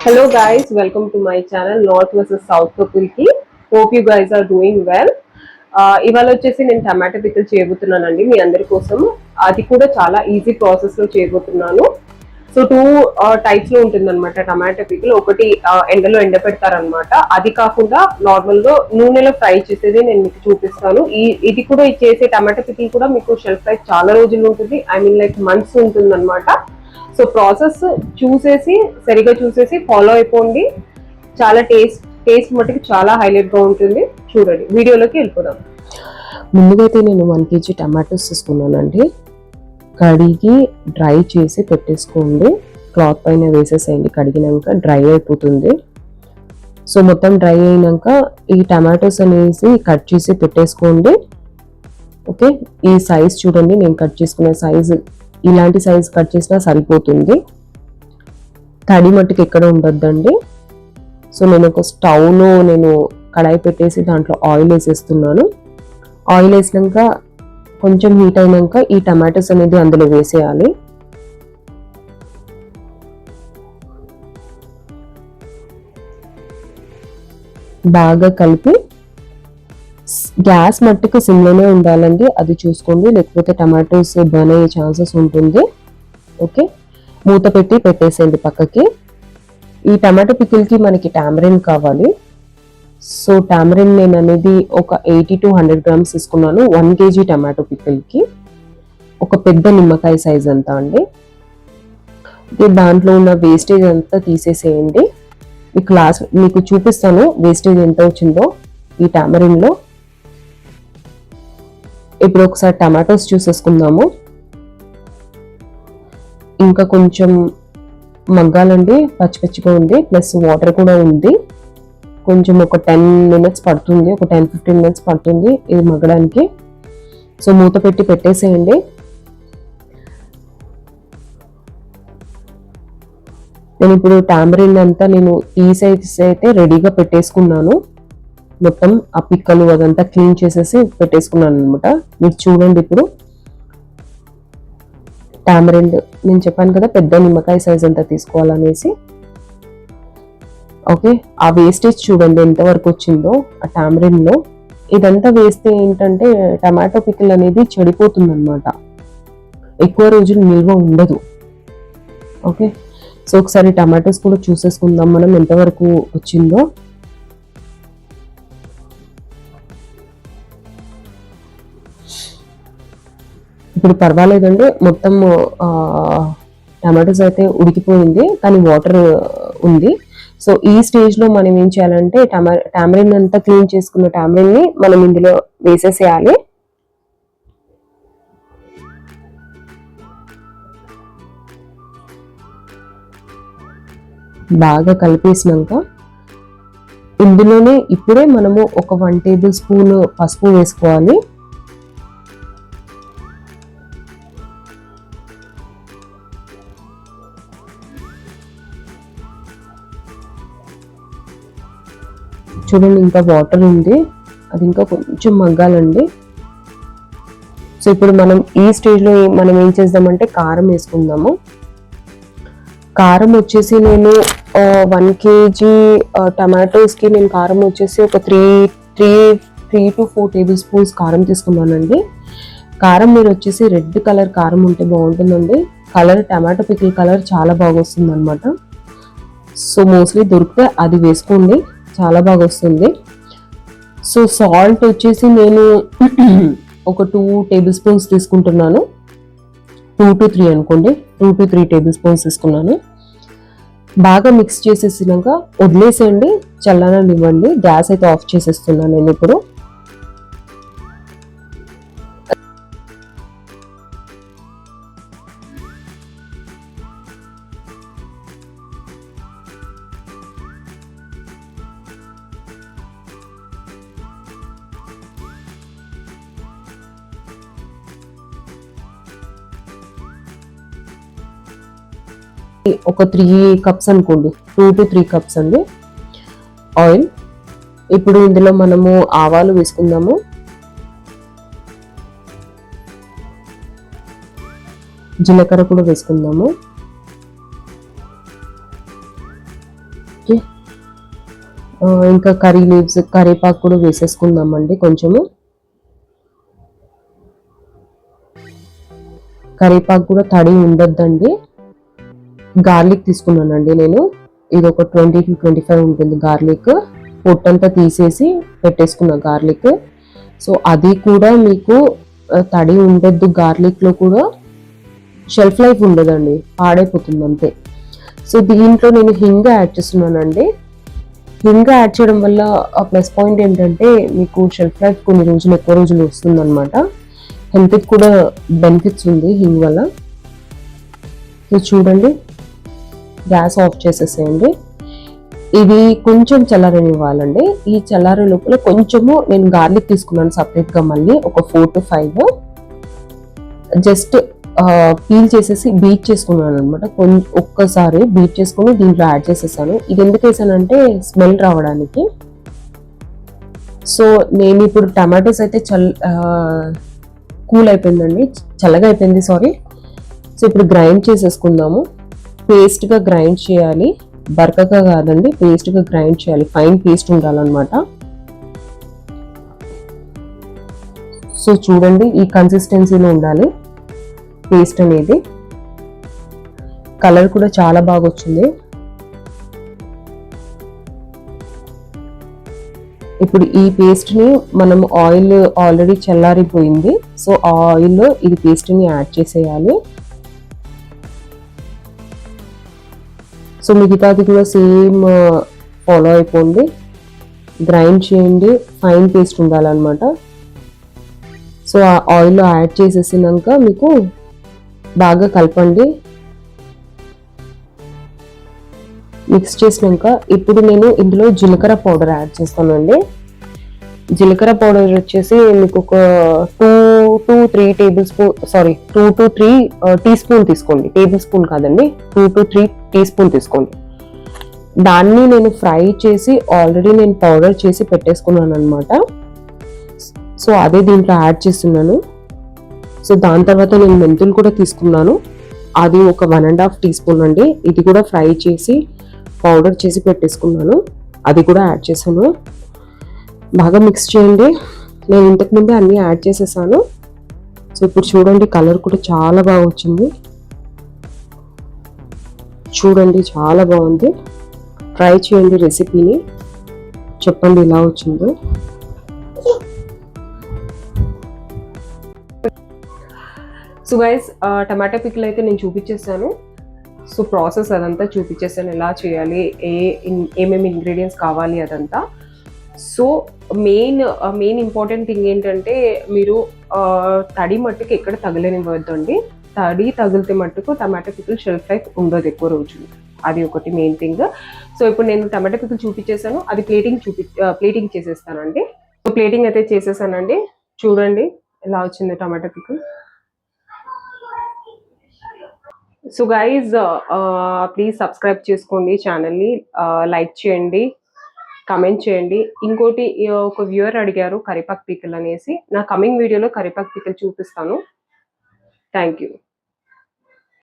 Hello guys, welcome to my channel North vs South Couple ki. Hope you guys are doing well. ఇవాళ వచ్చేసి నేను tomato pickle చేయబోతున్నానండి మీ అందరి కోసం. అది కూడా చాలా ఈజీ ప్రాసెస్ లో చేయబోతున్నాను. సో టూ టైప్స్ లో ఉంటుందన్నమాట టమాటో పికిల్. ఒకటి ఎండలో ఎండబెడతారనమాట, అది కాకుండా నార్మల్ గా నూనెలో ఫ్రై చేసేది నేను మీకు చూపిస్తాను. ఇది కూడా చేసే టమాటో పికిల్ కూడా మీకు షెల్ఫ్ లైఫ్ చాలా రోజులు ఉంటుంది, ఐ మీన్ లైక్ మంత్స్ ఉంటుంది అనమాట. సో ప్రాసెస్ సరిగా చూసేసి ఫాలో అయిపోండి. చాలా టేస్ట్ మట్టుకు చాలా హైలైట్ గా ఉంటుంది. చూడండి, వీడియోలోకి వెళ్ళిపోదాం. ముందుగా అయితే నేను 1 kg టమాటోస్ తీసుకున్నానండి. కడిగి డ్రై చేసి పెట్టేసుకోండి. క్లాత్ పైన వేసేసేయండి. కడిగినాక డ్రై అయిపోతుంది. సో మొత్తం డ్రై అయినాక ఈ టమాటోస్ అనేసి కట్ చేసి పెట్టేసుకోండి. ఓకే, ఈ సైజ్ చూడండి, నేను కట్ చేసుకునే సైజు ఇలాంటి సైజ్ కట్ చేసినా సరిపోతుంది. తడి మట్టుకు ఎక్కడ ఉండొద్దండి. సో నేను ఒక స్టవ్లో కడాయి పెట్టేసి దాంట్లో ఆయిల్ వేసేస్తున్నాను. ఆయిల్ వేసినాక కొంచెం హీట్ అయినాక ఈ టమాటోస్ అనేది అందులో వేసేయాలి. బాగా కలిపి గ్యాస్ మట్టుకు సిమ్లోనే ఉండాలండి, అది చూసుకోండి, లేకపోతే టమాటోస్ బర్న్ అయ్యే ఛాన్సెస్ ఉంటుంది. ఓకే, మూత పెట్టి పెట్టేసేయండి పక్కకి. ఈ టమాటో పికిల్కి మనకి టామరిన్ కావాలి. సో టామరిన్ నేను అనేది ఒక 80 to 100 grams తీసుకున్నాను 1 kg టమాటో పికిల్కి. ఒక పెద్ద నిమ్మకాయ సైజ్ అంతా అండి. దాంట్లో ఉన్న వేస్టేజ్ అంతా తీసేసేయండి. మీకు చూపిస్తాను వేస్టేజ్ ఎంత వచ్చిందో ఈ టామరిన్లో. ఇప్పుడు ఒకసారి టమాటోస్ చూసేసుకుందాము. ఇంకా కొంచెం మగ్గాలండి, పచ్చిగా ఉంది, ప్లస్ వాటర్ కూడా ఉంది. కొంచెం ఒక 10 minutes పడుతుంది, ఒక 10-15 minutes పడుతుంది ఇది మగ్గడానికి. సో మూత పెట్టి పెట్టేసేయండి. నేను ఇప్పుడు టామరిన్ అంతా తీసేసి అయితే రెడీగా పెట్టేసుకున్నాను. మొత్తం ఆ పిక్కలు అదంతా క్లీన్ చేసేసి పెట్టేసుకున్నాను అనమాట. మీరు చూడండి, ఇప్పుడు టామరిన్ నేను చెప్పాను కదా పెద్ద నిమ్మకాయ సైజ్ అంతా తీసుకోవాలనేసి. ఓకే, ఆ వేస్టేజ్ చూడండి ఎంతవరకు వచ్చిందో ఆ టామరిన్లో. ఇదంతా వేస్తే ఏంటంటే టమాటో పికిల్ అనేది చెడిపోతుంది అనమాట, ఎక్కువ రోజులు నిల్వ ఉండదు. ఓకే, సో ఒకసారి టమాటోస్ కూడా చూసేసుకుందాం మనం ఎంతవరకు వచ్చిందో. ఇప్పుడు పర్వాలేదండి, మొత్తం టమాటోస్ అయితే ఉడికిపోయింది, కానీ వాటర్ ఉంది. సో ఈ స్టేజ్లో మనం ఏం చేయాలంటే టామరిన్ అంతా క్లీన్ చేసుకున్న టామరిన్ని మనం ఇందులో వేసేసేయాలి. బాగా కలిపేసినాక ఇందులోనే ఇప్పుడే మనము ఒక 1 tablespoon పసుపు వేసుకోవాలి. చూడండి, ఇంకా వాటర్ ఉంది, అది ఇంకా కొంచెం మగ్గాలండి. సో ఇప్పుడు మనం ఈ స్టేజ్లో మనం ఏం చేద్దామంటే కారం వేసుకుందాము. కారం వచ్చేసి నేను 1 kg టమాటోస్కి నేను కారం వచ్చేసి ఒక 3 to 4 tablespoons కారం తీసుకున్నానండి. కారం మీరు వచ్చేసి రెడ్ కలర్ కారం ఉంటే బాగుంటుందండి. కలర్ టమాటో పికిల్ కలర్ చాలా బాగా వస్తుంది అనమాట. సో మోస్ట్లీ దొరికితే అది వేసుకోండి, చాలా బాగా వస్తుంది. సో సాల్ట్ వచ్చేసి నేను ఒక 2 tablespoons తీసుకుంటున్నాను. 2 to 3 అనుకోండి, 2 to 3 tablespoons తీసుకున్నాను. బాగా మిక్స్ చేసేసినాక వదిలేసేయండి, చల్లనివ్వండి. గ్యాస్ అయితే ఆఫ్ చేసేస్తున్నాను నేను ఇప్పుడు. ఒక 3 cups అనుకోండి, 2 to 3 cups అండి ఆయిల్. ఇప్పుడు ఇందులో మనము ఆవాలు వేసుకుందాము. జీలకర్ర కూడా వేసుకుందాము. ఇంకా కర్రీ లీవ్స్, కరివేపాకు కూడా వేసేసుకుందామండి కొంచెము. కరివేపాకు కూడా తడి ఉండొద్దండి. గార్లిక్ తీసుకున్నానండి నేను. ఇది ఒక 20 to 25 ఉంటుంది గార్లిక్. పొట్టంతా తీసేసి పెట్టేసుకున్న గార్లిక్. సో అది కూడా మీకు తడి ఉండొద్దు. గార్లిక్లో కూడా షెల్ఫ్ లైఫ్ ఉండదండి, పాడైపోతుంది అంతే. సో దీంట్లో నేను హింగ్ యాడ్ చేస్తున్నానండి. హింగ్ యాడ్ చేయడం వల్ల ప్లస్ పాయింట్ ఏంటంటే మీకు షెల్ఫ్ లైఫ్ కొన్ని రోజులు, ఎక్కువ రోజులు వస్తుంది అనమాట. హెల్త్కి కూడా బెనిఫిట్స్ ఉంది హింగ్ వల్ల. సో చూడండి, గ్యాస్ ఆఫ్ చేసేసేయండి. ఇది కొంచెం చల్లారనివ్వాలండి. ఈ చల్లారే లోపల కొంచెము నేను గార్లిక్ తీసుకున్నాను సపరేట్గా, మళ్ళీ ఒక 4 to 5 జస్ట్ పీల్ చేసేసి బీట్ చేసుకున్నాను అనమాట. ఒక్కసారి బీట్ చేసుకుని దీంట్లో యాడ్ చేసేసాను. ఇది ఎందుకు వేసానంటే స్మెల్ రావడానికి. సో నేను ఇప్పుడు టమాటోస్ అయితే కూల్ అయిపోయిందండి, చల్లగా అయిపోయింది, సారీ. సో ఇప్పుడు గ్రైండ్ చేసేసుకుందాము. పేస్ట్గా గ్రైండ్ చేయాలి, బరకగా కాదండి, పేస్ట్గా గ్రైండ్ చేయాలి. ఫైన్ పేస్ట్ ఉండాలన్నమాట. సో చూడండి, ఈ కన్సిస్టెన్సీలో ఉండాలి పేస్ట్ అనేది. కలర్ కూడా చాలా బాగా వచ్చింది. ఇప్పుడు ఈ పేస్ట్ని మనం ఆయిల్ ఆల్రెడీ చల్లారిపోయింది. సో ఆ ఆయిల్లో ఇది పేస్ట్ని యాడ్ చేసేయాలి. సో మిగతాది కూడా సేమ్ ఫాలో అయిపోండి. గ్రైండ్ చేయండి, ఫైన్ పేస్ట్ ఉండాలన్నమాట. సో ఆ ఆయిల్లో యాడ్ చేసేసినాక మీకు బాగా కలపండి. మిక్స్ చేసినాక ఇప్పుడు నేను ఇందులో జీలకర్ర పౌడర్ యాడ్ చేస్తానండి. జీలకర్ర పౌడర్ వచ్చేసి మీకు ఒక 2 to 3 టీ స్పూన్ తీసుకోండి. టేబుల్ స్పూన్ కాదండి, 2 to 3 టీ స్పూన్ తీసుకోండి. దాన్ని నేను ఫ్రై చేసి ఆల్రెడీ నేను పౌడర్ చేసి పెట్టేసుకున్నాను అనమాట. సో అదే దీంట్లో యాడ్ చేస్తున్నాను. సో దాని తర్వాత నేను మెంతులు కూడా తీసుకున్నాను, అది ఒక 1.5 టీ స్పూన్ అండి. ఇది కూడా ఫ్రై చేసి పౌడర్ చేసి పెట్టేసుకున్నాను, అది కూడా యాడ్ చేశాను. బాగా మిక్స్ చేయండి. నేను ఇంతకుముందే అన్నీ యాడ్ చేసేసాను. సో ఇప్పుడు చూడండి, కలర్ కూడా చాలా బాగా వచ్చింది. చూడండి, చాలా బాగుంది. ట్రై చేయండి రెసిపీని, చెప్పండి ఎలా వచ్చిందో. సో గైస్, టమాటా పికిల్ అయితే నేను చూపించేసాను. సో ప్రాసెస్ అదంతా చూపించేసాను, ఎలా చేయాలి, ఏమేమి ఇంగ్రీడియంట్స్ కావాలి అదంతా. సో మెయిన్ ఇంపార్టెంట్ థింగ్ ఏంటంటే మీరు తడి మట్టుకు ఎక్కడ తగలనివ్వద్దండి. తడి తగిలితే మట్టుకు టమాటా పికిల్ షెల్ఫ్ లైఫ్ ఉండదు ఎక్కువ రోజులు. అది ఒకటి మెయిన్ థింగ్. సో ఇప్పుడు నేను టమాటా పికిల్ చూపించేసాను, అది ప్లేటింగ్ చేసేస్తానండి. సో ప్లేటింగ్ అయితే చేసేసానండి. చూడండి ఎలా వచ్చింది టమాటా pickle. So guys, please subscribe చేసుకోండి ఛానల్ని, లైక్ చేయండి, కమెంట్ చేయండి. ఇంకోటి, ఒక వ్యూవర్ అడిగారు కరివేపాకు పికిల్ అనేసి. నా కమింగ్ వీడియోలో కరివేపాకు పికిల్ చూపిస్తాను. Thank you.